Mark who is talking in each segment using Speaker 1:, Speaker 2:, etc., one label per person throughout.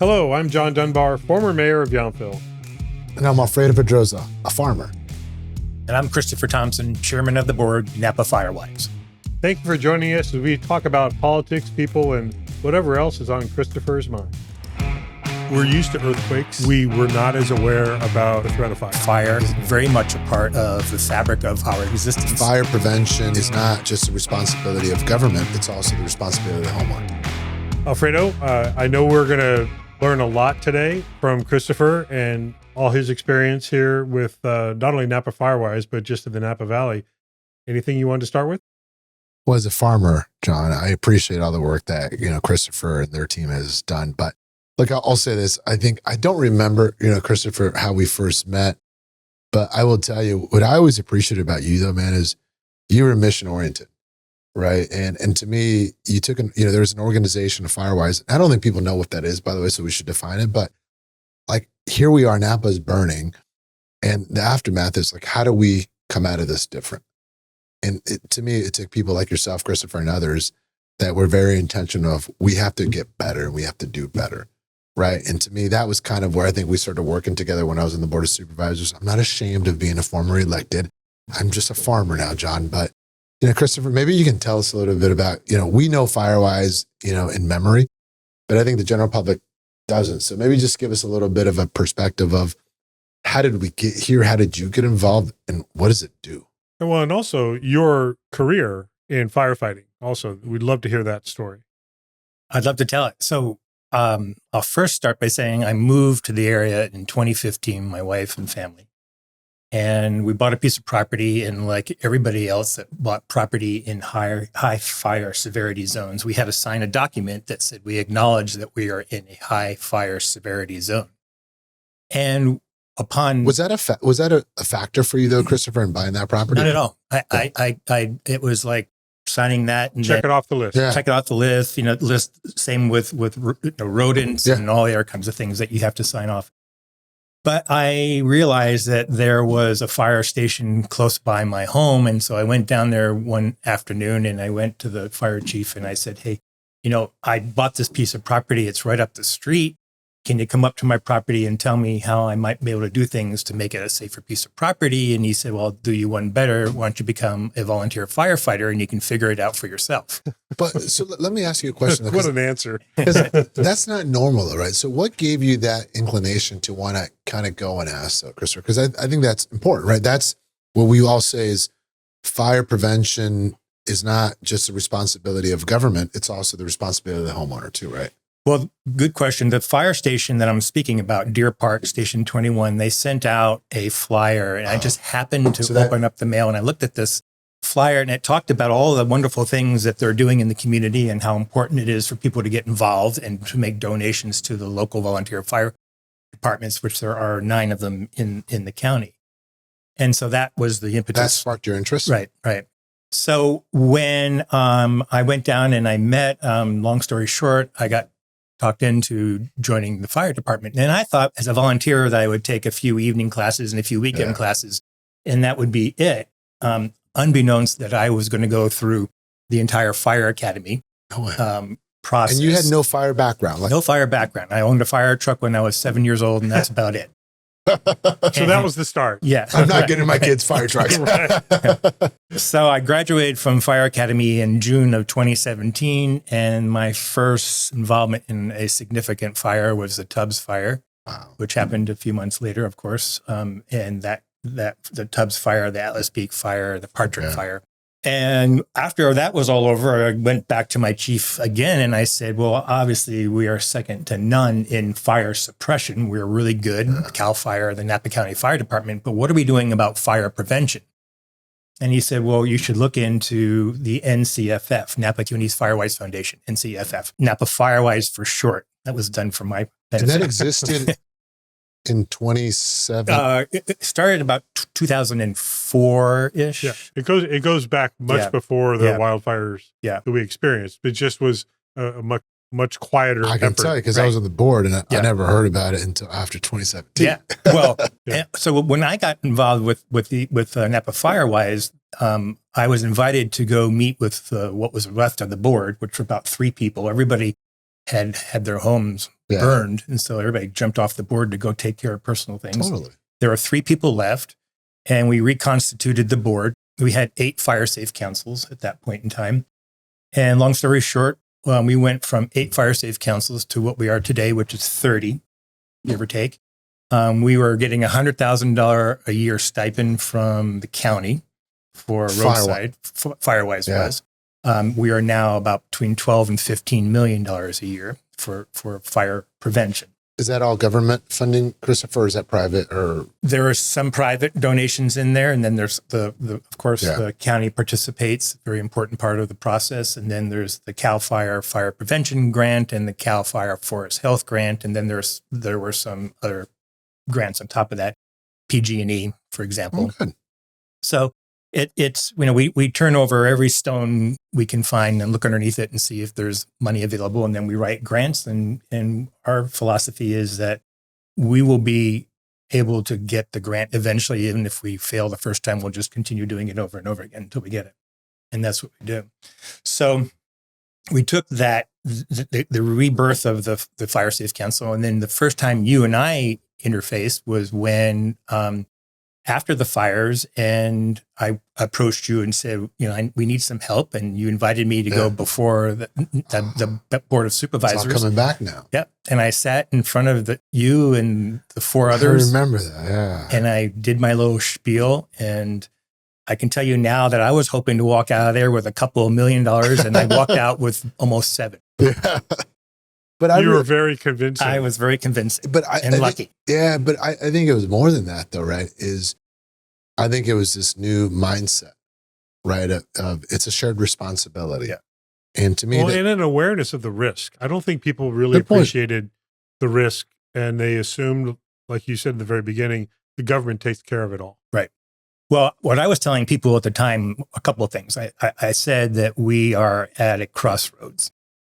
Speaker 1: Hello, I'm John Dunbar, former mayor of Yountville.
Speaker 2: And I'm Alfredo Pedroza, a farmer.
Speaker 3: And I'm Christopher Thompson, chairman of the board, Napa Firewise.
Speaker 1: Thank you for joining us as we talk about politics, people, and whatever else is on Christopher's mind. We're used to earthquakes. We were not as aware about the threat of fire.
Speaker 3: Fire is very much a part of the fabric of our existence.
Speaker 2: Fire prevention is not just the responsibility of government, it's also the responsibility of the homeowner.
Speaker 1: Alfredo, I know we're going to learn a lot today from Christopher and all his experience here with not only Napa Firewise, but just in the Napa Valley. Anything you wanted to start with?
Speaker 2: Well, as a farmer, John, I appreciate all the work that, Christopher and their team has done. But look, I'll say this. I don't remember, Christopher, how we first met, but I will tell you what I always appreciate about you though, man, is you were mission oriented, right? And to me, you took, there's an organization of Firewise. I don't think people know what that is, by the way, so we should define it. But like, here we are, Napa's burning. And the aftermath is like, how do we come out of this different? And to me, it took people like yourself, Christopher, and others that were very intentional of, we have to get better and we have to do better, right? And to me, that was kind of where I think we started working together when I was in the Board of Supervisors. I'm not ashamed of being a former elected. I'm just a farmer now, John. But, Christopher, maybe you can tell us a little bit about, we know Firewise, in memory, but I think the general public doesn't. So maybe just give us a little bit of a perspective of how did we get here? How did you get involved? And what does it do?
Speaker 1: Well, and also your career in firefighting. Also, we'd love to hear that story.
Speaker 3: I'd love to tell it. So I'll first start by saying I moved to the area in 2015, my wife and family. And we bought a piece of property, and like everybody else that bought property in high fire severity zones, we had to sign a document that said we acknowledge that we are in a high fire severity zone. And upon
Speaker 2: was that a factor for you though, Christopher, in buying that property?
Speaker 3: Not at all. It was like signing that and
Speaker 1: check it off the list.
Speaker 3: Yeah. Check it off the list. List same with rodents and all the other kinds of things that you have to sign off. But I realized that there was a fire station close by my home. And so I went down there one afternoon and I went to the fire chief and I said, hey, I bought this piece of property. It's right up the street. Can you come up to my property and tell me how I might be able to do things to make it a safer piece of property? And he said, well, I'll do you one better. Why don't you become a volunteer firefighter and you can figure it out for yourself?
Speaker 2: But so let me ask you a question.
Speaker 1: What an answer.
Speaker 2: That's not normal, right? So what gave you that inclination to want to kind of go and ask, Christopher? Because I think that's important, right? That's what we all say is fire prevention is not just the responsibility of government. It's also the responsibility of the homeowner too, right?
Speaker 3: Well, good question. The fire station that I'm speaking about, Deer Park Station 21, they sent out a flyer and I just happened to open up the mail and I looked at this flyer and it talked about all the wonderful things that they're doing in the community and how important it is for people to get involved and to make donations to the local volunteer fire departments, which there are 9 of them in the county. And so that was the impetus.
Speaker 2: That sparked your interest?
Speaker 3: Right. So when I went down and I met, long story short, I got talked into joining the fire department. And I thought as a volunteer that I would take a few evening classes and a few weekend classes, and that would be it. Unbeknownst that I was going to go through the entire fire academy process.
Speaker 2: And you had no fire background?
Speaker 3: No fire background. I owned a fire truck when I was 7 years old, and that's about it.
Speaker 1: So that was the start.
Speaker 3: Yeah.
Speaker 2: I'm not getting my kids fire trucks.
Speaker 3: So I graduated from Fire Academy in June of 2017. And my first involvement in a significant fire was the Tubbs fire, which happened a few months later, of course. And that the Tubbs fire, the Atlas Peak fire, the Partridge fire. And after that was all over, I went back to my chief again and I said, well, obviously we are second to none in fire suppression. We're really good, CAL FIRE, the Napa County Fire Department, but what are we doing about fire prevention? And he said, well, you should look into the NCFF, Napa County's Firewise Foundation, NCFF, Napa Firewise for short. That was done for my benefit.
Speaker 2: And that existed in 27?
Speaker 3: It started about 2004-ish.
Speaker 1: Yeah, it goes back much before the wildfires that we experienced. It just was a much quieter
Speaker 2: I can
Speaker 1: effort.
Speaker 2: tell you because I was on the board and I never heard about it until after 2017.
Speaker 3: Yeah. Well, so when I got involved with Napa Firewise, I was invited to go meet with what was left of the board, which were about 3 people. Everybody had their homes burned. And so everybody jumped off the board to go take care of personal things.
Speaker 2: Totally.
Speaker 3: There were 3 people left, and we reconstituted the board. We had 8 fire safe councils at that point in time. And long story short, we went from 8 fire safe councils to what we are today, which is 30, give or take. We were getting $100,000 a year stipend from the county for roadside. Firewise was. We are now about between $12 and $15 million a year for fire prevention.
Speaker 2: Is that all government funding, Christopher? Or is that private? Or
Speaker 3: there are some private donations in there, and then there's of course the county participates, very important part of the process. And then there's the Cal Fire Fire Prevention Grant and the Cal Fire Forest Health Grant, and then there were some other grants on top of that, PG&E, for example.
Speaker 2: Oh, good.
Speaker 3: So it's we turn over every stone we can find and look underneath it and see if there's money available, and then we write grants. And our philosophy is that we will be able to get the grant eventually. Even if we fail the first time, we'll just continue doing it over and over again until we get it, and that's what we do. So we took that the rebirth of the Fire Safe Council, and then the first time you and I interfaced was when after the fires, and I approached you and said, we need some help, and you invited me to go before the board of supervisors.
Speaker 2: It's all coming back now.
Speaker 3: Yep. And I sat in front of you and the 4 others.
Speaker 2: I remember that. Yeah.
Speaker 3: And I did my little spiel, and I can tell you now that I was hoping to walk out of there with a couple of $1 million, and I walked out with almost 7.
Speaker 2: Yeah. But
Speaker 1: you were very convincing.
Speaker 3: I was very convincing,
Speaker 2: but
Speaker 3: lucky.
Speaker 2: But I think it was more than that, though, right? I think it was this new mindset, right? Of it's a shared responsibility.
Speaker 3: Yeah.
Speaker 2: And to me,
Speaker 1: and an awareness of the risk. I don't think people really appreciated the risk, and they assumed, like you said in the very beginning, the government takes care of it all.
Speaker 3: Right. Well, what I was telling people at the time, a couple of things. I said that we are at a crossroads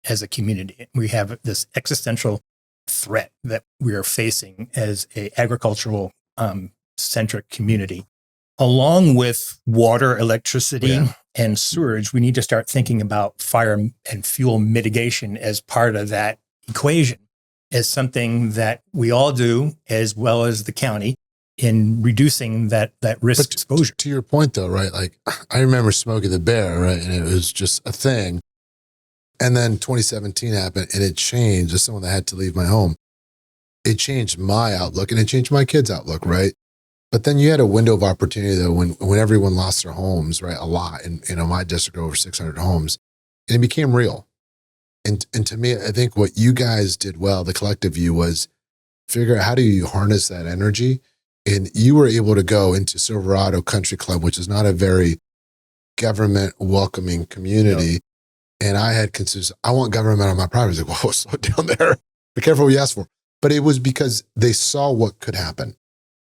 Speaker 3: as a community. We have this existential threat that we are facing as a agricultural centric community. Along with water, electricity, and sewage, we need to start thinking about fire and fuel mitigation as part of that equation, as something that we all do, as well as the county, in reducing that risk exposure.
Speaker 2: To your point, though, right? Like, I remember Smokey the Bear, right? And it was just a thing. And then 2017 happened, and it changed. As someone that had to leave my home, it changed my outlook, and it changed my kids' outlook, right? But then you had a window of opportunity, though, when everyone lost their homes, right? A lot. And, my district, over 600 homes. And it became real. And to me, I think what you guys did well, the collective view, was figure out how do you harness that energy. And you were able to go into Silverado Country Club, which is not a very government welcoming community. No. And I had considered, I want government on my property. I was like, whoa, slow down there. Be careful what you ask for. But it was because they saw what could happen.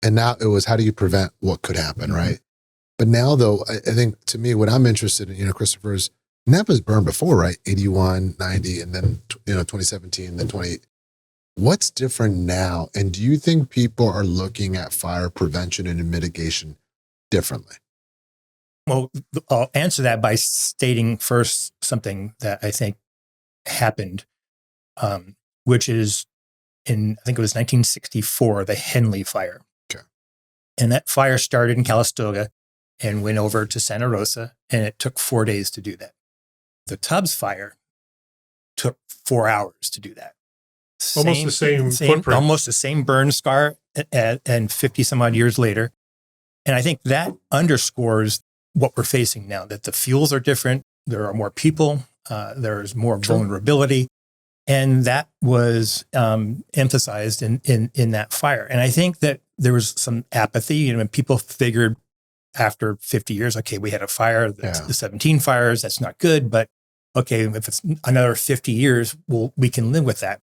Speaker 2: And now it was, how do you prevent what could happen, right? But now, though, I think, to me, what I'm interested in, Christopher, is Napa's burned before, right? 81, 90, and then, 2017, then 28. What's different now? And do you think people are looking at fire prevention and mitigation differently?
Speaker 3: Well, I'll answer that by stating first something that I think happened, which is I think it was 1964, the Henley Fire.
Speaker 2: Okay.
Speaker 3: And that fire started in Calistoga and went over to Santa Rosa, and it took 4 days to do that. The Tubbs Fire took 4 hours to do that.
Speaker 1: Almost the same footprint.
Speaker 3: Almost the same burn scar, and 50 some odd years later. And I think that underscores what we're facing now, that the fuels are different. There are more people. There's more vulnerability. And that was emphasized in that fire. And I think that there was some apathy. People figured after 50 years, okay, we had a fire, the 17 fires, that's not good. But okay, if it's another 50 years, we can live with that.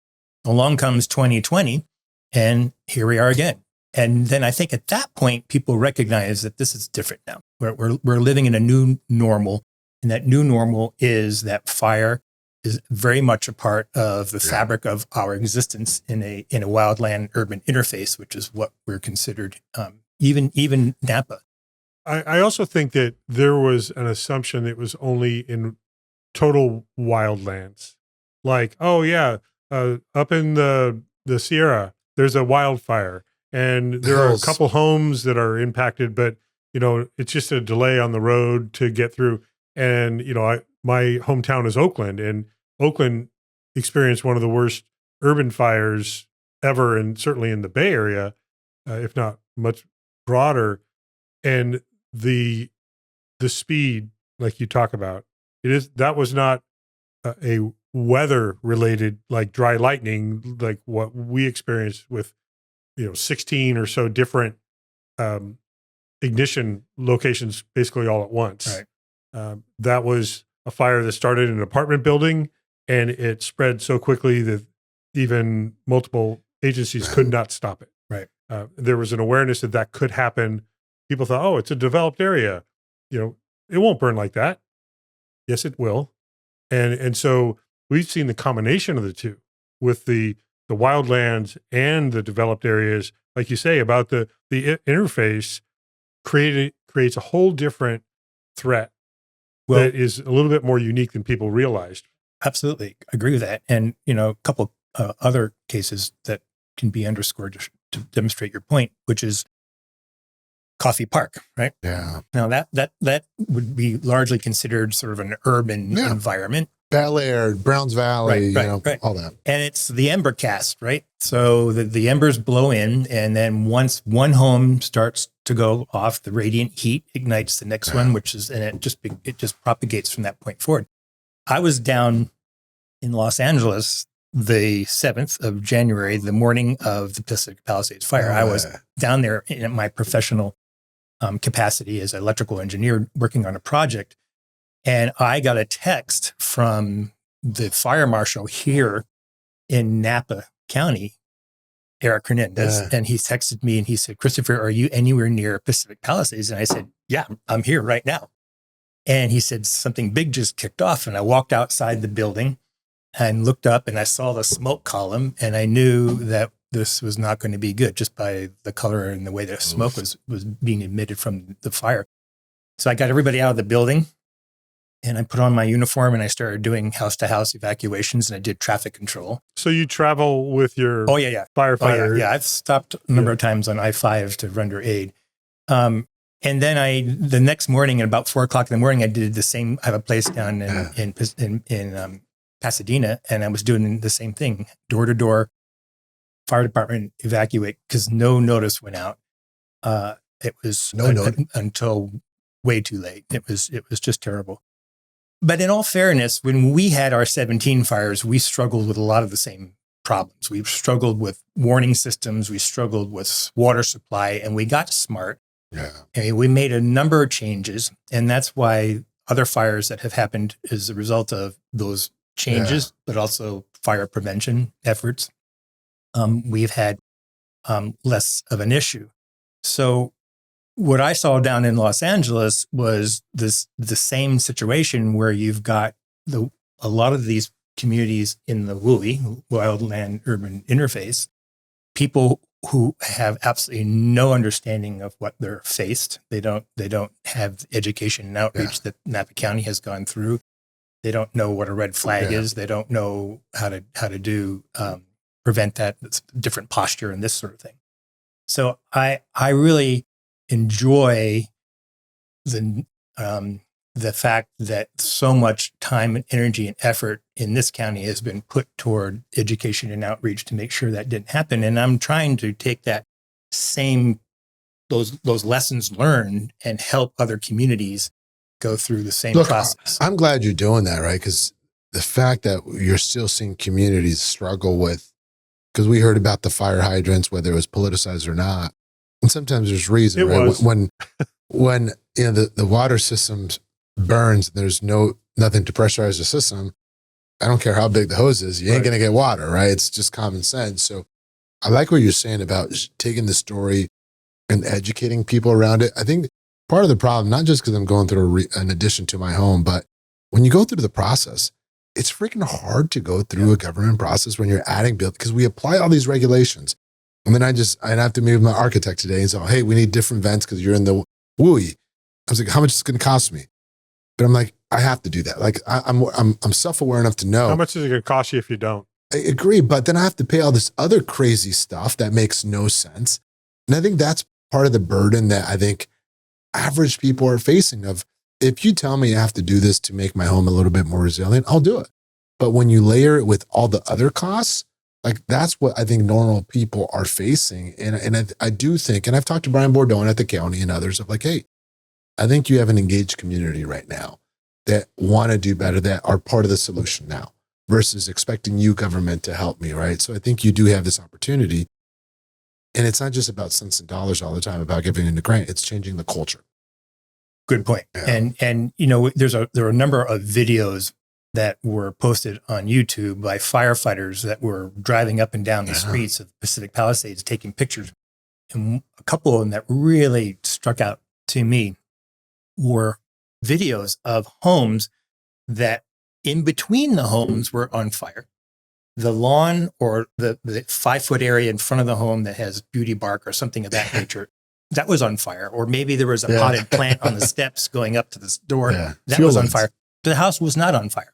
Speaker 3: Along comes 2020, and here we are again. And then I think at that point, people recognize that this is different now. We're living in a new normal, and that new normal is that fire is very much a part of the fabric of our existence in a wildland urban interface, which is what we're considered, even Napa.
Speaker 1: I also think that there was an assumption that it was only in total wildlands. Like, oh yeah, up in the Sierra, there's a wildfire, and there are a couple homes that are impacted, but it's just a delay on the road to get through. And my hometown is Oakland, and Oakland experienced one of the worst urban fires ever, and certainly in the Bay Area, if not much broader. And the speed, like you talk about, that was not a weather related, like dry lightning, like what we experienced with 16 or so different ignition locations basically all at once.
Speaker 3: Right.
Speaker 1: That was a fire that started in an apartment building, and it spread so quickly that even multiple agencies could not stop it.
Speaker 3: Right.
Speaker 1: There was an awareness that could happen. People thought, oh, it's a developed area. It won't burn like that. Yes, it will. And so we've seen the combination of the two with the wildlands and the developed areas, like you say, about the interface creates a whole different threat that is a little bit more unique than people realized.
Speaker 3: Absolutely. Agree with that. And, a couple other cases that can be underscored to demonstrate your point, which is Coffee Park, right?
Speaker 2: Yeah.
Speaker 3: Now that would be largely considered sort of an urban environment.
Speaker 2: Bel Air, Browns Valley,
Speaker 3: right.
Speaker 2: all that.
Speaker 3: And it's the ember cast, right? So the embers blow in, and then once one home starts to go off, the radiant heat ignites the next one, and it just propagates from that point forward. I was down in Los Angeles the 7th of January, the morning of the Pacific Palisades fire. I was down there in my professional capacity as an electrical engineer working on a project. And I got a text from the fire marshal here in Napa County, Eric Hernandez. And he texted me and he said, "Christopher, are you anywhere near Pacific Palisades?" And I said, "Yeah, I'm here right now." And he said, "Something big just kicked off." And I walked outside the building and looked up, and I saw the smoke column, and I knew that this was not going to be good just by the color and the way the smoke was being emitted from the fire. So I got everybody out of the building, and I put on my uniform, and I started doing house-to-house evacuations, and I did traffic control.
Speaker 1: So you travel with your firefighter?
Speaker 3: Yeah, I've stopped a number of times on I-5 to render aid. And then the next morning at about 4:00 in the morning, I did the same. I have a place down in Pasadena, and I was doing the same thing, door to door, fire department evacuate, because no notice went out. It was until way too late. It was just terrible. But in all fairness, when we had our 17 fires, we struggled with a lot of the same problems. We struggled with warning systems. We struggled with water supply, and we got smart.
Speaker 2: Yeah.
Speaker 3: And we made a number of changes, and that's why other fires that have happened as a result of those changes, but also fire prevention efforts, we've had less of an issue. So what I saw down in Los Angeles was the same situation where you've got a lot of these communities in the WUI, wildland urban interface, people who have absolutely no understanding of what they're faced. They don't have education and outreach that Napa County has gone through. They don't know what a red flag is. They don't know how to do prevent that different posture and this sort of thing. So I really enjoy the fact that so much time and energy and effort in this county has been put toward education and outreach to make sure that didn't happen. And I'm trying to take that those lessons learned and help other communities go through the same process.
Speaker 2: I'm glad you're doing that, right? Because the fact that you're still seeing communities struggle with, because we heard about the fire hydrants, whether it was politicized or not, and sometimes there's reason,
Speaker 1: it
Speaker 2: right?
Speaker 1: Was.
Speaker 2: When the water systems burns, there's nothing to pressurize the system. I don't care how big the hose is, you ain't gonna get water, right? It's just common sense. So I like what you're saying about taking the story and educating people around it. I think part of the problem, not just because I'm going through an addition to my home, but when you go through the process, it's freaking hard to go through a government process when you're adding build, because we apply all these regulations. And then I'd have to meet with my architect today and say, hey, we need different vents because you're in the WUI. I was like, how much is it going to cost me? But I'm like, I have to do that. Like I'm self-aware enough to know.
Speaker 1: How much is it going to cost you if you don't?
Speaker 2: I agree. But then I have to pay all this other crazy stuff that makes no sense. And I think that's part of the burden that I think average people are facing of, if you tell me I have to do this to make my home a little bit more resilient, I'll do it. But when you layer it with all the other costs, like that's what I think normal people are facing. And I do think, and I've talked to Brian Bordone at the county and others of like, hey, I think you have an engaged community right now that want to do better, that are part of the solution now versus expecting you government to help me, right? So I think you do have this opportunity. And it's not just about cents and dollars all the time about giving in a grant. It's changing the culture.
Speaker 3: Good point. Yeah. And you know, there are a number of videos that were posted on YouTube by firefighters that were driving up and down the streets of Pacific Palisades taking pictures. And a couple of them that really struck out to me were videos of homes that in between the homes were on fire. The lawn or the 5-foot area in front of the home that has beauty bark or something of that nature, that was on fire. Or maybe there was a potted plant on the steps going up to this door that was on fire. The house was not on fire.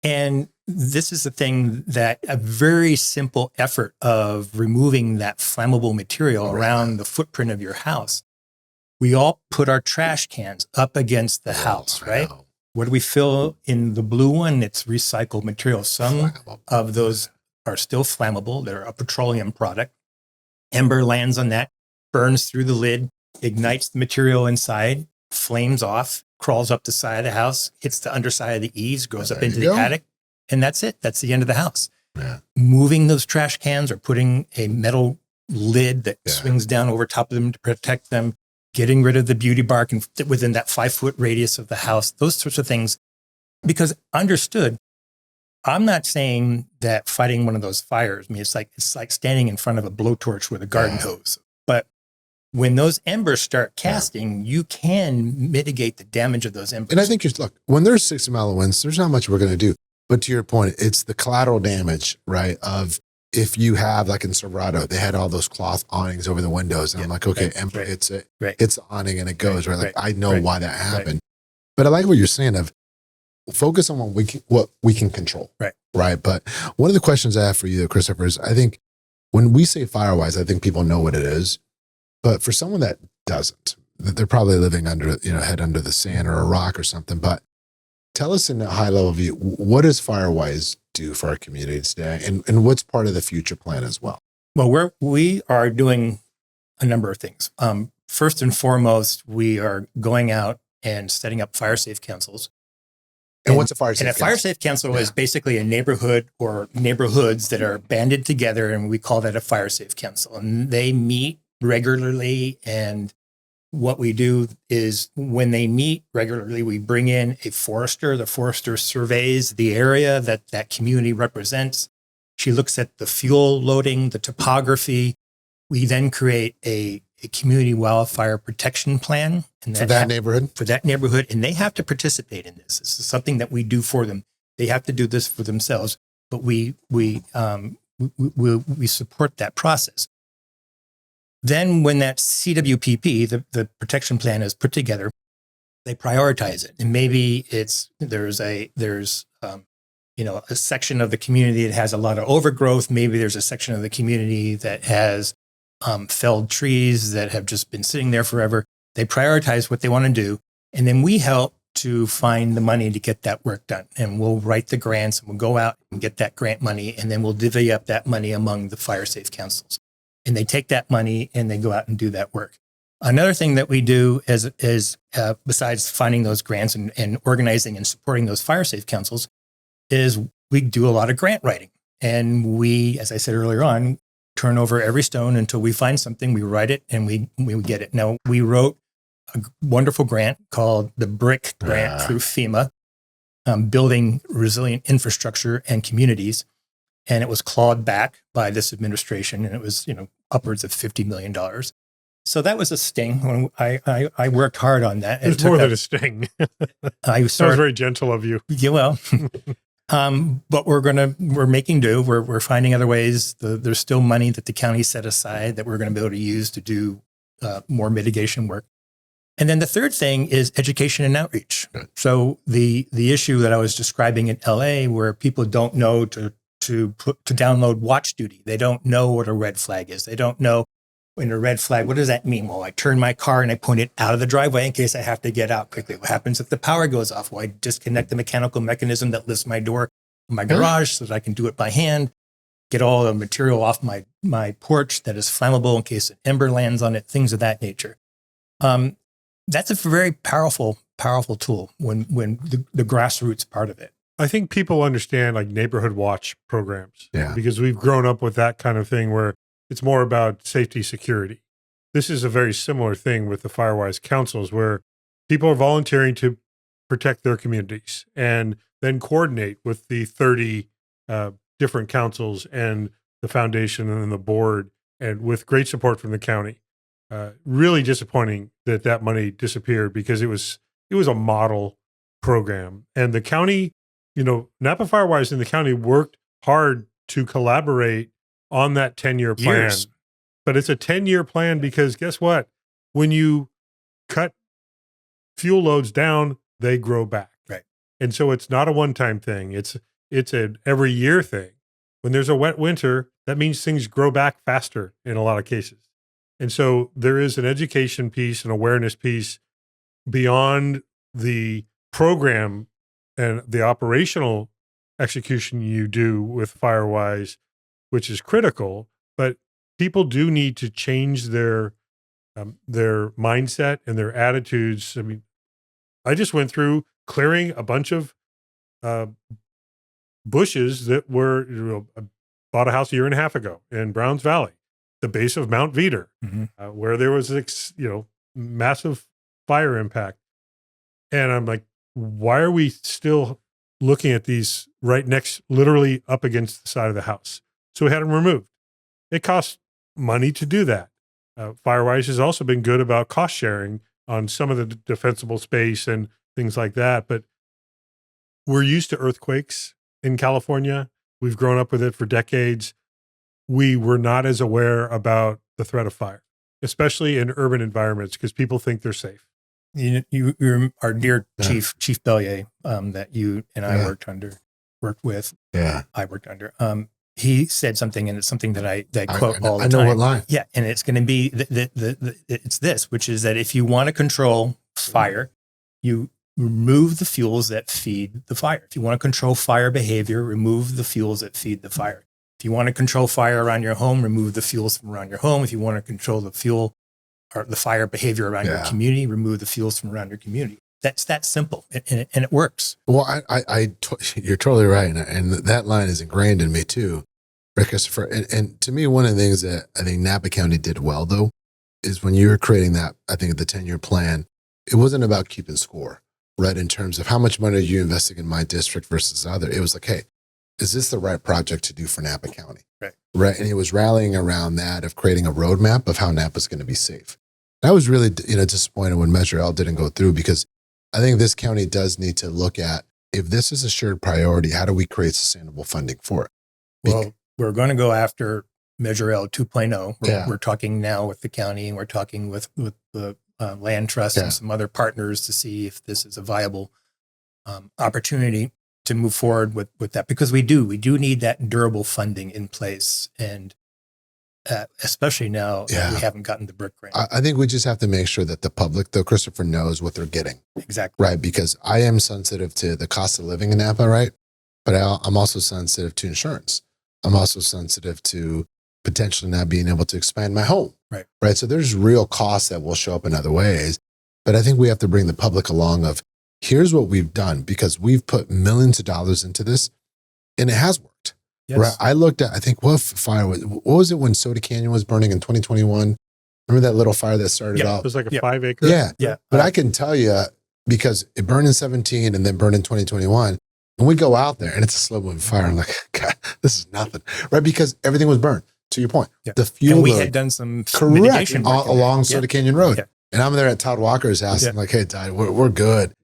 Speaker 3: And this is the thing that a very simple effort of removing that flammable material around the footprint of your house. We all put our trash cans up against the house, right? What do we fill in the blue one? It's recycled material. Some of those are still flammable. They're a petroleum product. Ember lands on that, burns through the lid, ignites the material inside, flames off, crawls up the side of the house, hits the underside of the eaves, goes up into the attic, and that's it. That's the end of the house. Yeah. Moving those trash cans or putting a metal lid that swings down over top of them to protect them, getting rid of the beauty bark and within that 5-foot radius of the house, those sorts of things. Because understood, I'm not saying that fighting one of those fires, I mean, it's like standing in front of a blowtorch with a garden hose. But when those embers start casting, you can mitigate the damage of those embers.
Speaker 2: And I think look, when there's 60-mile winds, there's not much we're going to do. But to your point, it's the collateral damage, right? Of if you have, like in Silverado, they had all those cloth awnings over the windows. And I'm like, okay, ember hits it, hits the awning and it goes, right? Like I know why that happened. But I like what you're saying of focus on what we can control. Right. But one of the questions I have for you, Christopher, is I think when we say Firewise, I think people know what it is. But for someone that doesn't, that they're probably living under, head under the sand or a rock or something. But tell us in a high level view, what does Firewise do for our community today? And what's part of the future plan as well?
Speaker 3: Well, we are doing a number of things. First and foremost, we are going out and setting up fire safe councils.
Speaker 2: And what's a fire safe council?
Speaker 3: And a fire safe council is basically a neighborhood or neighborhoods that are banded together, and we call that a fire safe council. And they meet regularly, and what we do is when they meet regularly, we bring in a forester. The forester surveys the area that community represents. She looks at the fuel loading, the topography. We then create a community wildfire protection plan. And
Speaker 2: for that neighborhood?
Speaker 3: For that neighborhood. And they have to participate in this. This is something that we do for them. They have to do this for themselves, but we support that process. Then when that CWPP, the protection plan, is put together, they prioritize it. And maybe there's a section of the community that has a lot of overgrowth. Maybe there's a section of the community that has felled trees that have just been sitting there forever. They prioritize what they want to do. And then we help to find the money to get that work done. And we'll write the grants and we'll go out and get that grant money. And then we'll divvy up that money among the fire safe councils. And they take that money and they go out and do that work. Another thing that we do is besides finding those grants and organizing and supporting those fire safe councils, is we do a lot of grant writing. And we, as I said earlier on, turn over every stone until we find something, we write it, and we get it. Now, we wrote a wonderful grant called the BRIC grant through FEMA, Building Resilient Infrastructure and Communities. And it was clawed back by this administration, and it was, upwards of $50 million. So that was a sting. When I worked hard on that.
Speaker 1: It's more than a sting. That was very gentle of you.
Speaker 3: Yeah, well, but we're making do. We're finding other ways. There's still money that the county set aside that we're going to be able to use to do more mitigation work. And then the third thing is education and outreach. So the issue that I was describing in LA, where people don't know to to download watch duty. They don't know what a red flag is. They don't know when a red flag, what does that mean? Well, I turn my car and I point it out of the driveway in case I have to get out quickly. What happens if the power goes off? Well, I disconnect the mechanical mechanism that lifts my door in my garage so that I can do it by hand, get all the material off my porch that is flammable in case an ember lands on it, things of that nature. That's a very powerful tool when the grassroots part of it.
Speaker 1: I think people understand like neighborhood watch programs because we've grown up with that kind of thing where it's more about safety, security. This is a very similar thing with the Firewise councils where people are volunteering to protect their communities and then coordinate with the 30 different councils and the foundation and the board, and with great support from the county. Really disappointing that money disappeared because it was a model program. And the county, Napa Firewise and the county worked hard to collaborate on that 10-year plan.
Speaker 3: Years.
Speaker 1: But it's a 10-year plan because guess what? When you cut fuel loads down, they grow back.
Speaker 3: Right.
Speaker 1: And so it's not a one-time thing. It's an every year thing. When there's a wet winter, that means things grow back faster in a lot of cases. And so there is an education piece, an awareness piece beyond the program and the operational execution you do with Firewise, which is critical, but people do need to change their mindset and their attitudes. I mean, I just went through clearing a bunch of bushes that were, I bought a house a year and a half ago in Browns Valley, the base of Mount Veeder, where there was, massive fire impact. And I'm like, why are we still looking at these right next, literally up against the side of the house? So we had them removed. It costs money to do that. Firewise has also been good about cost sharing on some of the defensible space and things like that. But we're used to earthquakes in California. We've grown up with it for decades. We were not as aware about the threat of fire, especially in urban environments, because people think they're safe.
Speaker 3: You're our dear Chief Bellier, that you and I worked with.
Speaker 2: Yeah.
Speaker 3: I worked under. He said something, and it's something that I quote all the time.
Speaker 2: I know what line.
Speaker 3: Yeah, and it's going to be it's this, which is that if you want to control fire, you remove the fuels that feed the fire. If you want to control fire behavior, remove the fuels that feed the fire. If you want to control fire around your home, remove the fuels from around your home. If you want to control the fuel or the fire behavior around your community, remove the fuels from around your community. That's that simple, and it works.
Speaker 2: Well, you're totally right, and that line is ingrained in me too, Christopher. And to me, one of the things that I think Napa County did well, though, is when you were creating that, I think the 10-year plan, it wasn't about keeping score, right? In terms of how much money are you investing in my district versus other. It was like, hey, is this the right project to do for Napa County? Right. And it was rallying around that of creating a roadmap of how Napa's going to be safe. I was really, disappointed when Measure L didn't go through, because I think this county does need to look at, if this is a shared priority, how do we create sustainable funding for it?
Speaker 3: Well, we're going to go after Measure L 2.0. We're talking now with the county, and we're talking with the land trust and some other partners to see if this is a viable opportunity to move forward with that, because we do need that durable funding in place, and especially now that we haven't gotten the brick grant.
Speaker 2: I think we just have to make sure that the public, though, Christopher, knows what they're getting.
Speaker 3: Exactly.
Speaker 2: Right, because I am sensitive to the cost of living in Napa, right? But I'm also sensitive to insurance. I'm also sensitive to potentially not being able to expand my home. Right. So there's real costs that will show up in other ways. But I think we have to bring the public along of, here's what we've done, because we've put millions of dollars into this, and it has worked. Yes. Right. I looked at, I think, what was it when Soda Canyon was burning in 2021? Remember that little fire that started off?
Speaker 1: It was like a 5 acre.
Speaker 2: Yeah. But I can tell you, because it burned in 17 and then burned in 2021, and we go out there and it's a slow moving fire. I'm like, God, this is nothing. Right. Because everything was burned, to your point. The fuel.
Speaker 3: And we had done some mitigation
Speaker 2: along Soda Canyon Road. And I'm there at Todd Walker's house. I'm like, hey, Todd, we're good.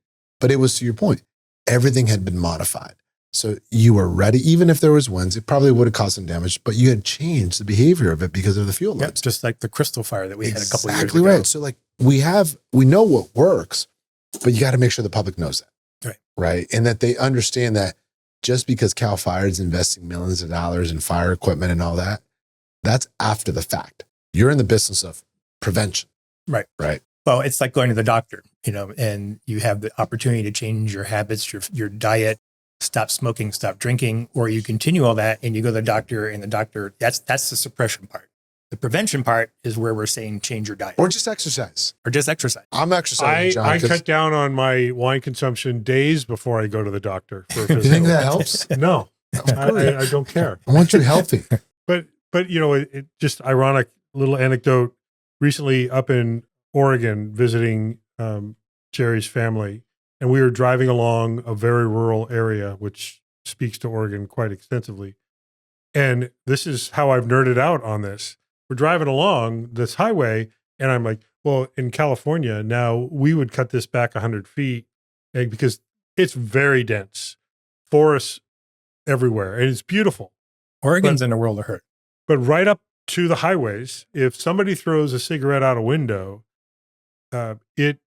Speaker 2: But it was, to your point, everything had been modified. So you were ready. Even if there was winds, it probably would have caused some damage, but you had changed the behavior of it because of the fuel loads.
Speaker 3: Just like the Crystal fire that we had a couple of years ago.
Speaker 2: Exactly right. So like we know what works, but you got to make sure the public knows that.
Speaker 3: Right.
Speaker 2: Right. And that they understand that just because Cal Fire is investing millions of dollars in fire equipment and all that, that's after the fact. You're in the business of prevention.
Speaker 3: Right.
Speaker 2: Right.
Speaker 3: Well, it's like going to the doctor, and you have the opportunity to change your habits, your diet, stop smoking, stop drinking, or you continue all that and you go to the doctor, and the doctor, that's the suppression part. The prevention part is where we're saying change your diet.
Speaker 2: Or just exercise. I'm exercising, John.
Speaker 1: I cut down on my wine consumption days before I go to the doctor. For
Speaker 2: you think that helps?
Speaker 1: No, I don't care.
Speaker 2: I want you healthy.
Speaker 1: But it just ironic little anecdote. Recently up in Oregon visiting Jerry's family, and we were driving along a very rural area, which speaks to Oregon quite extensively. And this is how I've nerded out on this. We're driving along this highway, and I'm like, well, in California, now we would cut this back 100 feet because it's very dense, forests everywhere, and it's beautiful.
Speaker 3: Oregon's in a world of hurt.
Speaker 1: But right up to the highways, if somebody throws a cigarette out a window, it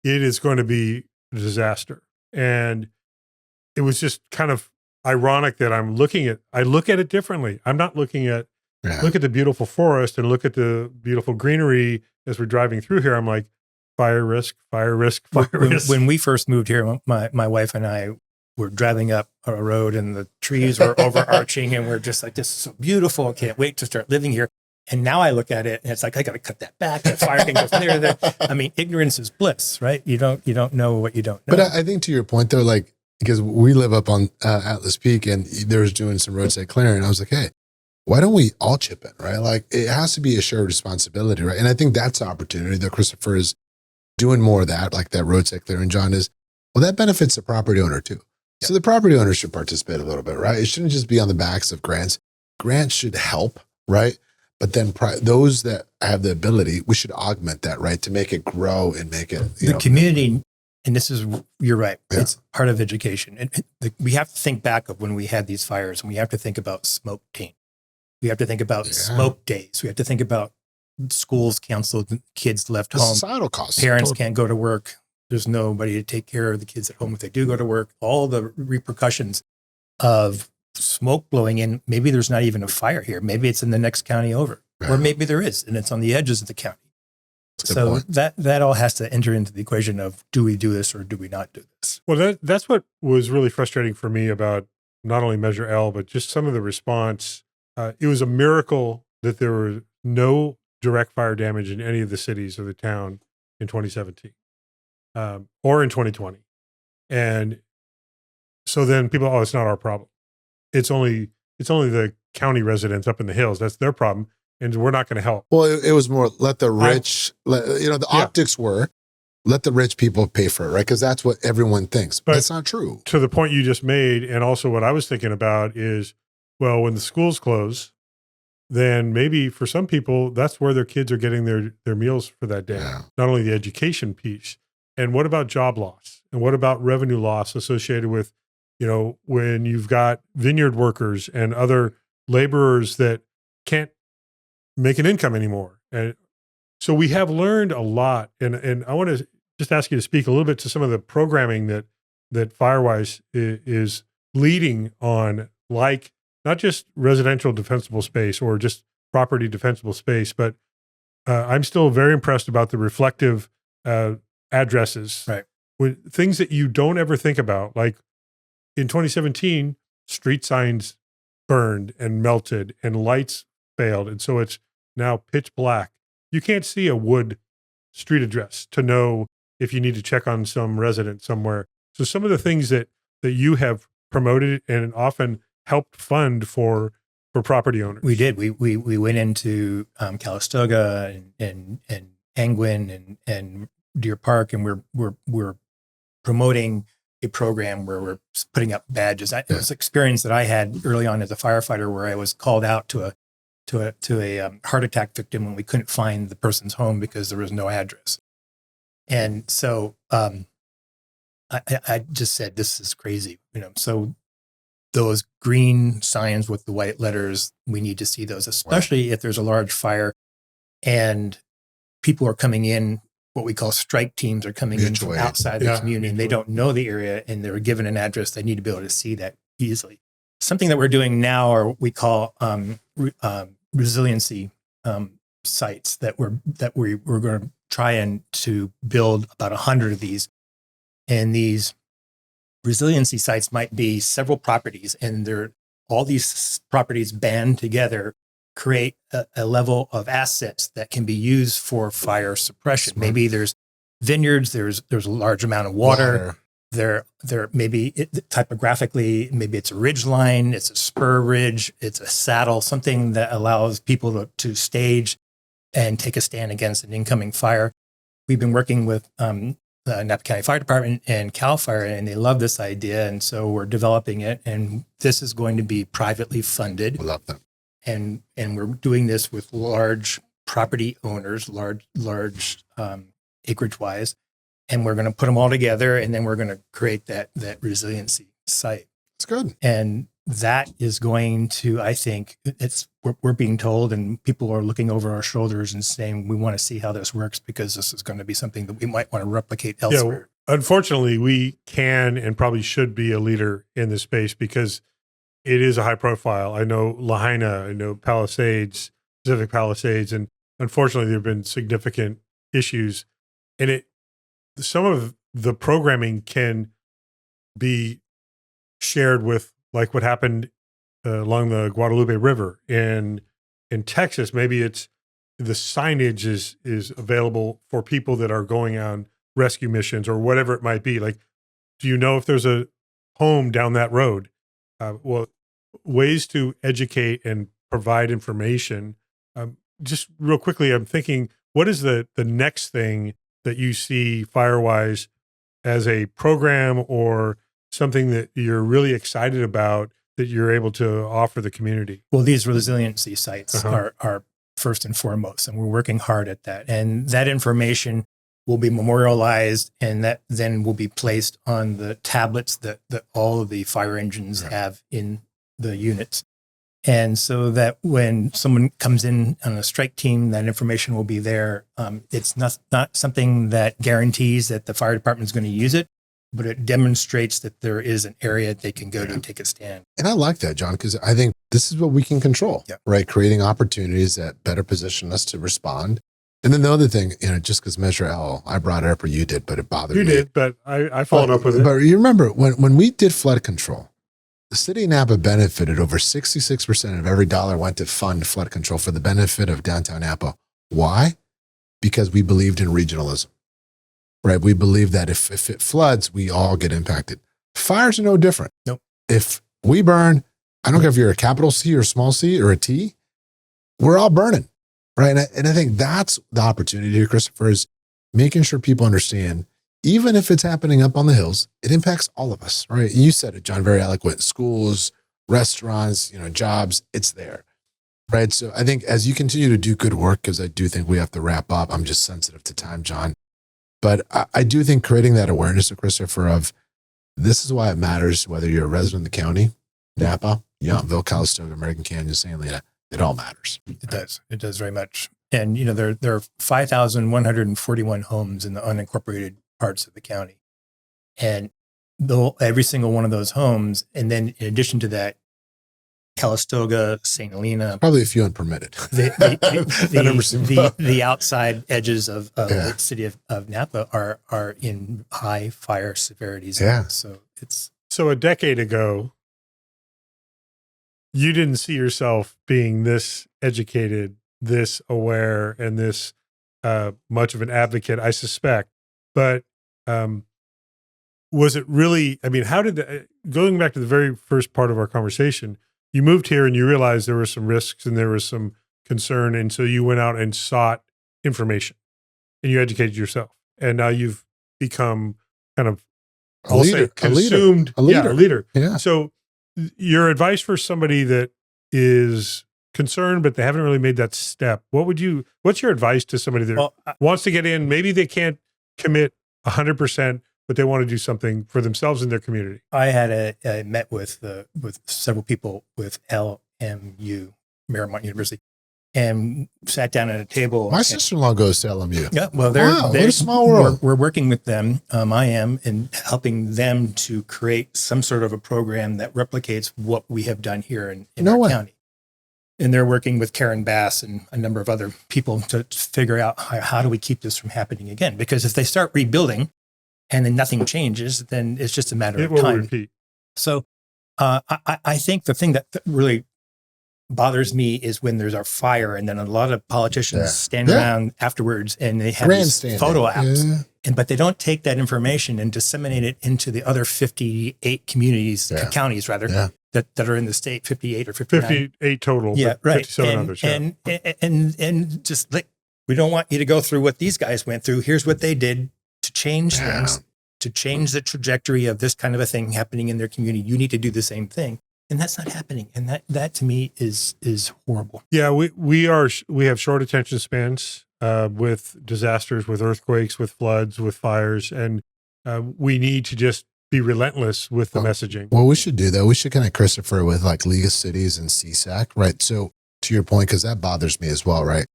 Speaker 1: is going to be a disaster. And it was just kind of ironic that I look at it differently. I'm not looking at, look at the beautiful forest and look at the beautiful greenery as we're driving through here. I'm like, fire risk, fire risk, fire risk.
Speaker 3: When we first moved here, my wife and I were driving up a road and the trees were overarching, and we're just like, this is so beautiful. I can't wait to start living here. And now I look at it and it's like, I got to cut that back. The fire can go there. I mean, ignorance is bliss, right? You don't know what you don't know.
Speaker 2: But I think to your point though, like, because we live up on Atlas Peak and there was doing some roadside clearing. And I was like, hey, why don't we all chip in, right? Like it has to be a shared responsibility, right? And I think that's the opportunity that Christopher is doing more of that, like that roadside clearing, John, is, well, that benefits the property owner too. Yeah. So the property owner should participate a little bit, right? It shouldn't just be on the backs of grants. Grants should help, right? But then those that have the ability, we should augment that, right? To make it grow and make it,
Speaker 3: the community. And this is, you're right. Yeah. It's part of education. And we have to think back of when we had these fires, and we have to think about smoke taint. We have to think about smoke days. We have to think about schools canceled, kids left home.
Speaker 2: Societal costs.
Speaker 3: Parents can't go to work. There's nobody to take care of the kids at home if they do go to work. All the repercussions of smoke blowing in. Maybe there's not even a fire here. Maybe it's in the next county over, or maybe there is, and it's on the edges of the county. So that all has to enter into the equation of, do we do this or do we not do this?
Speaker 1: Well, that's what was really frustrating for me about not only Measure L, but just some of the response. It was a miracle that there was no direct fire damage in any of the cities of the town in 2017 or in 2020. And so then people, it's not our problem. It's only the county residents up in the hills. That's their problem. And we're not going to help.
Speaker 2: Well, it was more, let the rich, optics were, let the rich people pay for it, right? Because that's what everyone thinks. But that's not true.
Speaker 1: To the point you just made, and also what I was thinking about is, well, when the schools close, then maybe for some people, that's where their kids are getting their meals for that day. Yeah. Not only the education piece. And what about job loss? And what about revenue loss associated with, when you've got vineyard workers and other laborers that can't make an income anymore? And so we have learned a lot. And I want to just ask you to speak a little bit to some of the programming that Firewise is leading on, like not just residential defensible space or just property defensible space, but I'm still very impressed about the reflective addresses.
Speaker 3: Right.
Speaker 1: With things that you don't ever think about. Like in 2017, street signs burned and melted and lights failed. And so it's now pitch black. You can't see a wood street address to know if you need to check on some resident somewhere. So some of the things that you have promoted and often helped fund for property owners.
Speaker 3: We did. We went into Calistoga and Angwin and Deer Park, and we're promoting a program where we're putting up badges. It was an experience that I had early on as a firefighter, where I was called out to a heart attack victim when we couldn't find the person's home because there was no address. And so I just said, this is crazy, So those green signs with the white letters, we need to see those, especially if there's a large fire and people are coming in. What we call strike teams are coming in from outside the community, and they don't know the area, and they're given an address. They need to be able to see that easily. Something that we're doing now are we call resiliency sites that we're going to try and to build about 100 of these. And these resiliency sites might be several properties, and they're all these properties band together, create a level of assets that can be used for fire suppression.
Speaker 2: Smart.
Speaker 3: Maybe there's vineyards, there's a large amount of water. There maybe typographically, maybe it's a ridge line, it's a spur ridge, it's a saddle, something that allows people to stage and take a stand against an incoming fire. We've been working with the Napa County Fire Department and CAL FIRE, and they love this idea, and so we're developing it. And this is going to be privately funded.
Speaker 2: I love that.
Speaker 3: And we're doing this with large property owners, large acreage wise. And we're going to put them all together, and then we're going to create that resiliency site.
Speaker 2: It's good.
Speaker 3: And that is going to, I think, we're being told, and people are looking over our shoulders and saying, we want to see how this works, because this is going to be something that we might want to replicate elsewhere.
Speaker 1: Yeah, unfortunately, we can and probably should be a leader in this space because it is a high profile. I know Lahaina, I know Palisades, Pacific Palisades, and unfortunately, there have been significant issues. And some of the programming can be shared with, like what happened along the Guadalupe River in Texas. Maybe it's the signage is available for people that are going on rescue missions or whatever it might be. Like, do you know if there's a home down that road? Well, ways to educate and provide information. Just real quickly, I'm thinking, what is the next thing that you see Firewise as a program or something that you're really excited about that you're able to offer the community?
Speaker 3: Well, these resiliency sites are first and foremost, and we're working hard at that. And that information will be memorialized, and that then will be placed on the tablets that all of the fire engines have in the units. And so that when someone comes in on a strike team, that information will be there. It's not something that guarantees that the fire department is going to use it, but it demonstrates that there is an area they can go to and take a stand.
Speaker 2: And I like that, John, because I think this is what we can control, right? Creating opportunities that better position us to respond. And then the other thing, just because Measure L, I brought it up or you did, but it bothered me.
Speaker 1: You did, but I followed up with it.
Speaker 2: But you remember when we did flood control, the city of Napa benefited. Over 66% of every dollar went to fund flood control for the benefit of downtown Napa. Why? Because we believed in regionalism, right? We believe that if it floods, we all get impacted. Fires are no different.
Speaker 3: Nope.
Speaker 2: If we burn, I don't care if you're a capital C or small c or a T, we're all burning, right? And I think that's the opportunity here, Christopher, is making sure people understand, even if it's happening up on the hills, it impacts all of us, right? You said it, John, very eloquent. Schools, restaurants, jobs, it's there, right? So I think as you continue to do good work, because I do think we have to wrap up, I'm just sensitive to time, John. But I do think creating that awareness, Christopher, of this is why it matters, whether you're a resident of the county, Napa, Yountville, Calistoga, American Canyon, St. Helena, it all matters.
Speaker 3: It does. It does very much. And, there are 5,141 homes in the unincorporated parts of the county. And every single one of those homes, and then in addition to that, Calistoga, St. Helena.
Speaker 2: Probably a few unpermitted.
Speaker 3: The outside edges of the city of Napa are in high fire severity zones.
Speaker 1: So a decade ago, you didn't see yourself being this educated, this aware, and this much of an advocate, I suspect. But was it really, how did going back to the very first part of our conversation, you moved here and you realized there were some risks and there was some concern. And so you went out and sought information and you educated yourself. And now you've become kind of,
Speaker 2: a leader. Yeah.
Speaker 1: So your advice for somebody that is concerned, but they haven't really made that step, what's your advice to somebody that wants to get in? Maybe they can't commit 100%, but they want to do something for themselves and their community.
Speaker 3: I met with several people with LMU, Marymount University, and sat down at a table.
Speaker 2: My sister-in-law goes to LMU.
Speaker 3: Yeah, well,
Speaker 2: What a small world.
Speaker 3: We're working with them. I am, and helping them to create some sort of a program that replicates what we have done here in our county. And they're working with Karen Bass and a number of other people to figure out how do we keep this from happening again? Because if they start rebuilding and then nothing changes, then it's just a matter of time.
Speaker 1: Repeat.
Speaker 3: So I think the thing that really bothers me is when there's a fire and then a lot of politicians stand around afterwards and they have these photo apps, but they don't take that information and disseminate it into the other 58 communities, counties rather, that are in the state, 58 or 59.
Speaker 1: 58 total.
Speaker 3: Yeah, right.
Speaker 1: 57 others.
Speaker 3: And just like, we don't want you to go through what these guys went through. Here's what they did to change things, to change the trajectory of this kind of a thing happening in their community. You need to do the same thing. And that's not happening. And that to me is horrible.
Speaker 1: Yeah, we have short attention spans with disasters, with earthquakes, with floods, with fires, and we need to just be relentless with the messaging.
Speaker 2: Well, we should do that. We should connect Christopher with like League of Cities and CSAC, right? So to your point, because that bothers me as well, right?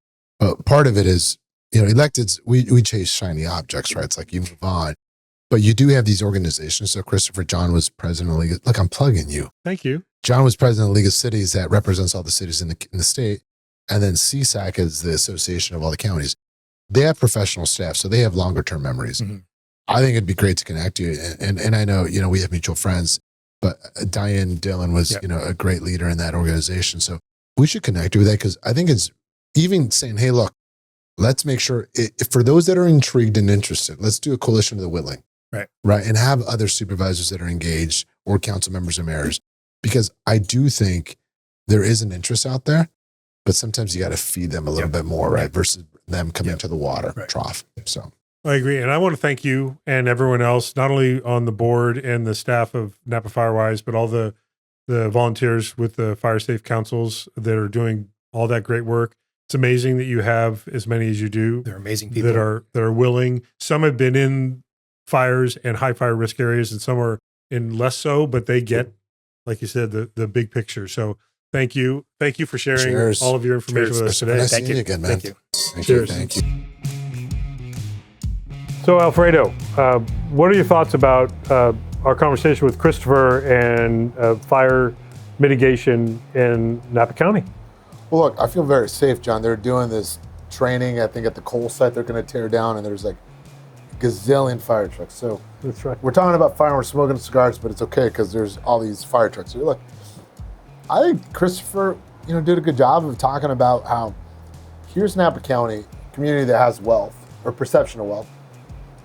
Speaker 2: But part of it is, electeds, we chase shiny objects, right? It's like you move on. But you do have these organizations. So Christopher, John was president of the League. Look, I'm plugging you.
Speaker 1: Thank you.
Speaker 2: John was president of the League of Cities that represents all the cities in the state. And then CSAC is the association of all the counties. They have professional staff, so they have longer term memories. Mm-hmm. I think it'd be great to connect you. And I know, we have mutual friends, but Diane Dillon was, a great leader in that organization. So we should connect you with that, because I think it's even saying, hey, look, let's make sure for those that are intrigued and interested, let's do a coalition of the willing. Right. And have other supervisors that are engaged, or council members and mayors, because I do think there is an interest out there, but sometimes you got to feed them a little bit more, right? Versus them coming to the water trough. So
Speaker 1: I agree. And I want to thank you and everyone else, not only on the board and the staff of Napa Firewise, but all the volunteers with the fire safe councils that are doing all that great work. It's amazing that you have as many as you do.
Speaker 3: They're amazing people
Speaker 1: that are willing. Some have been in fires and high fire risk areas, and some are in less so, but they get, like you said, the big picture. So thank you. Thank you for sharing all of your information with us today.
Speaker 2: Thank you again, man.
Speaker 3: Thank you.
Speaker 2: Thank you.
Speaker 1: So Alfredo, what are your thoughts about our conversation with Christopher and fire mitigation in Napa County?
Speaker 4: Well, look, I feel very safe, John. They're doing this training, I think, at the coal site they're going to tear down, and there's like gazillion fire trucks. So
Speaker 1: that's right.
Speaker 4: We're talking about fire, we're smoking cigars, but it's okay because there's all these fire trucks. So look, I think Christopher, did a good job of talking about how here's Napa County, community that has wealth or perception of wealth,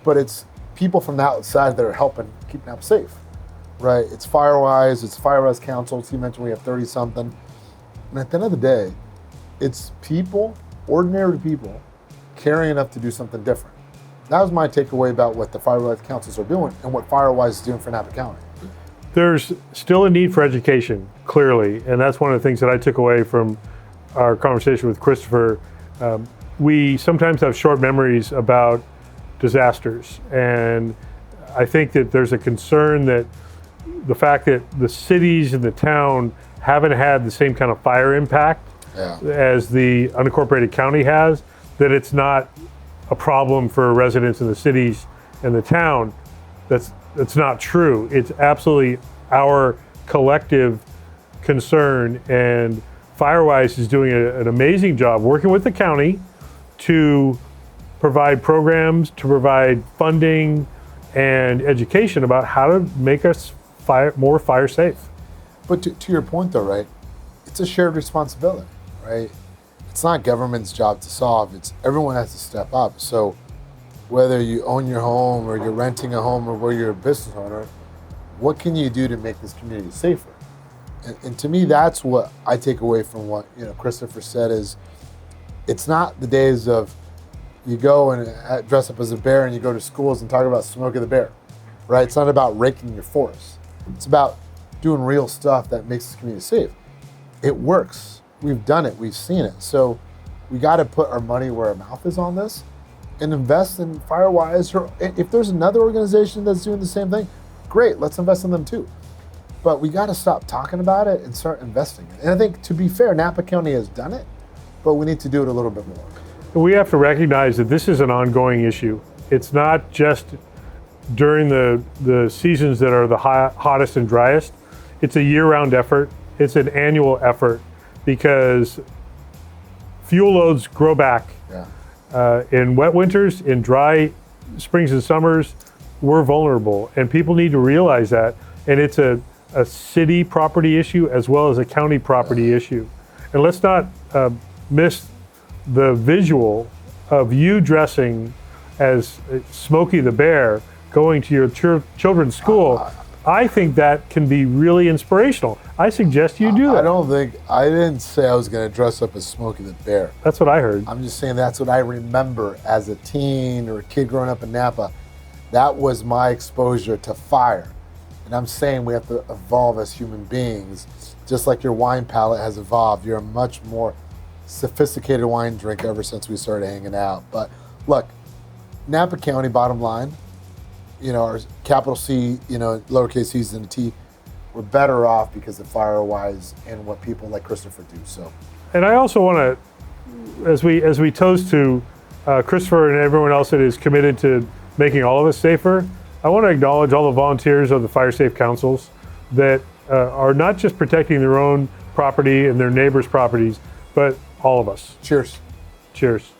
Speaker 4: but it's people from the outside that are helping keep Napa safe, right? It's Firewise, it's Firewise councils. He mentioned we have 30 something. And at the end of the day, it's people, ordinary people, caring enough to do something different. That was my takeaway about what the Firewise councils are doing and what Firewise is doing for Napa County.
Speaker 1: There's still a need for education, clearly, and that's one of the things that I took away from our conversation with Christopher. We sometimes have short memories about disasters, and I think that there's a concern that the fact that the cities and the town haven't had the same kind of fire impact as the unincorporated county has, that it's not a problem for residents in the cities and the town. That's not true. It's absolutely our collective concern, and Firewise is doing an amazing job working with the county to provide programs, to provide funding and education about how to make us more fire safe.
Speaker 4: But to your point though, right, it's a shared responsibility, right? It's not government's job to solve, it's everyone has to step up. So whether you own your home or you're renting a home or where you're a business owner, what can you do to make this community safer? And to me, that's what I take away from what Christopher said is, it's not the days of you go and dress up as a bear and you go to schools and talk about Smokey the Bear, right? It's not about raking your forest. It's about doing real stuff that makes this community safe. It works. We've done it. We've seen it. So we got to put our money where our mouth is on this and invest in Firewise. Or if there's another organization that's doing the same thing, great, let's invest in them too. But we got to stop talking about it and start investing. And I think, to be fair, Napa County has done it, but we need to do it a little bit more.
Speaker 1: We have to recognize that this is an ongoing issue. It's not just during the seasons that are the hottest and driest. It's a year-round effort. It's an annual effort because fuel loads grow back. In wet winters, in dry springs and summers, we're vulnerable, and people need to realize that. And it's a city property issue as well as a county property issue. And let's not miss the visual of you dressing as Smokey the Bear going to your children's school. I think that can be really inspirational. I suggest you do that.
Speaker 4: I didn't say I was going to dress up as Smokey the Bear.
Speaker 1: That's what I heard.
Speaker 4: I'm just saying that's what I remember as a teen or a kid growing up in Napa. That was my exposure to fire. And I'm saying we have to evolve as human beings. Just like your wine palate has evolved, you're a much more sophisticated wine drinker ever since we started hanging out. But look, Napa County, bottom line, our capital C, lowercase c's and a T, we're better off because of Firewise and what people like Christopher do. So,
Speaker 1: and I also want to, as we toast to Christopher and everyone else that is committed to making all of us safer, I want to acknowledge all the volunteers of the Fire Safe Councils that are not just protecting their own property and their neighbors' properties, but all of us.
Speaker 4: Cheers.
Speaker 1: Cheers.